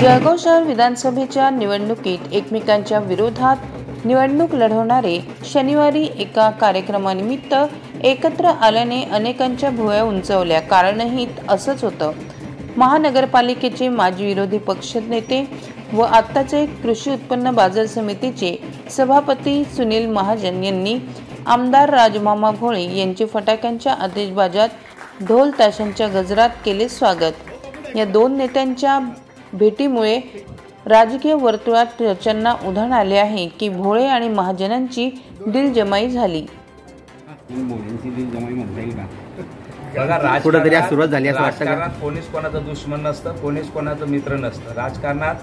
जळगाव शहर विधानसभेच्या निवडणुकीत एकमेकांच्या विरोधात निवडणूक लढवणारे शनिवारी एका कार्यक्रमानिमित्त एकत्र आल्याने अनेकांच्या भुवया उंचावल्या। कारणही असंच होतं। महानगरपालिकेचे माजी विरोधी पक्षनेते व आत्ताचे कृषी उत्पन्न बाजार समितीचे सभापती सुनील महाजन यांनी आमदार राजमामा भोळे यांचे फटाक्यांच्या आतिषबाजात ढोल ताशांच्या गजरात केले स्वागत। या दोन नेत्यांच्या भेटीमुळे राजकीय वर्तुळात चर्चांना उधाण आले आहे की भोळे आणि महाजनांची दिलजमाई झाली। बघा, कुठेतरी सुरुवात झाली असं वाटतं। राजकारणात कोणीच कोणाचं दुश्मन नसतं, कोणीच कोणाचं मित्र नसतं। राजकारणात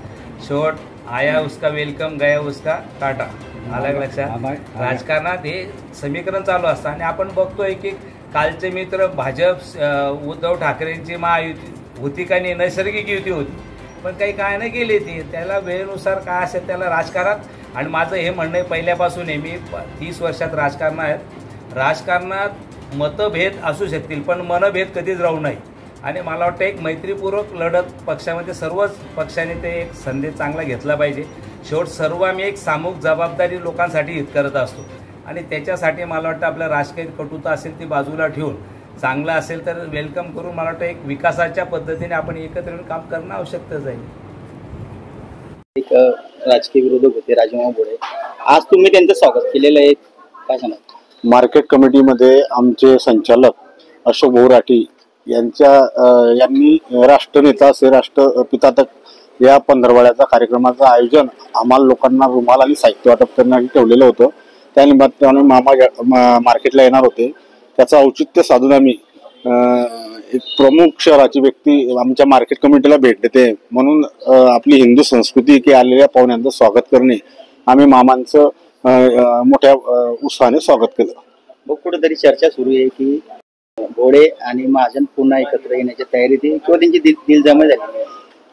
शेवट आया उसका वेलकम, गया उसका टाटा, अलग लक्षात। राजकारणात हे समीकरण चालू असतं आणि आपण बघतोय की कालचे मित्र भाजप उद्धव ठाकरेंची महायुती होती का नाही, नैसर्गिक युती होती, पण काही काय नाही गेली ती। त्याला वेळेनुसार काय असेल त्याला राजकारणात। आणि माझं हे म्हणणं आहे पहिल्यापासून आहे, मी 30 वर्षात राजकारणात मतभेद असू शकतील पण मनभेद कधीच राहू नये। आणि मला वाटतं एक मैत्रीपूर्वक लढत पक्षामध्ये सर्वच पक्षाने ते एक संदेश चांगला घेतला पाहिजे। शेवट सर्व आम्ही एक सामूहिक जबाबदारी लोकांसाठी हित करत असतो आणि त्याच्यासाठी मला वाटतं आपल्या राजकीय कटुता असेल ती बाजूला ठेवून चांगलं असेल तर वेलकम करून मला वाटतं एक विकासाच्या पद्धतीने आपण एकत्र येऊन काम करणं आवश्यकच आहे। एक राजकीय विरोधक होते राजमामा भोळे, आज तुम्ही त्यांचं स्वागत केलेलं आहे, काय सांगा? मार्केट कमिटीमध्ये आमचे संचालक अशोक भाऊ राठी यांनी राष्ट्रनेता असे राष्ट्रपिता तक या पंधरवड्याचा कार्यक्रमाचं आयोजन आम्हाला लोकांना रुमाल आणि साहित्य वाटप करण्यासाठी ठेवलेलं होतं। त्या निमित्ताने मामा मार्केटला येणार होते, त्याचं औचित्य साधून आम्ही एक प्रमुख शहराची व्यक्ती आमच्या मार्केट कमिटीला भेट देते म्हणून आपली हिंदू संस्कृती की आलेल्या पाहुण्यांचं स्वागत करणे, आम्ही मामांचं मोठ्या उत्साहाने स्वागत केलं। मग कुठेतरी चर्चा सुरू आहे की भोळे आणि महाजन पुन्हा एकत्र येण्याची तयारी किंवा त्यांची दिलजमाई झाली।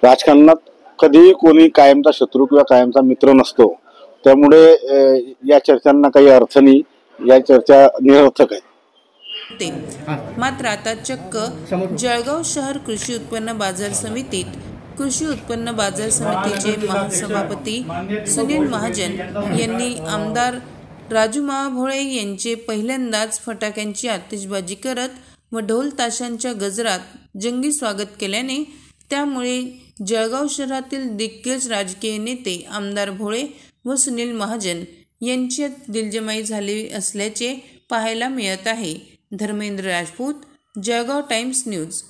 राजकारणात कधीही कोणी कायमचा शत्रू किंवा कायमचा मित्र नसतो, त्यामुळे या चर्चांना काही अर्थ नाही, या चर्चा निरर्थक आहे। मात्र आता चक्क जळगाव शहर कृषी उत्पन्न बाजार समितीत कृषी उत्पन्न बाजार समितीचे महासभापती सुनील महाजन यांनी आमदार राजमामा भोळे यांचे पहिल्यांदाच फटाक्यांची आतिषबाजी करत व ढोल ताशांच्या गजरात जंगी स्वागत केल्याने त्यामुळे जळगाव शहरातील दिग्गज राजकीय नेते आमदार भोळे व सुनील महाजन यांच्यात दिलजमाई झाली असल्याचे पाहायला मिळत आहे। Dharmendra Rajput, Jalgaon times news.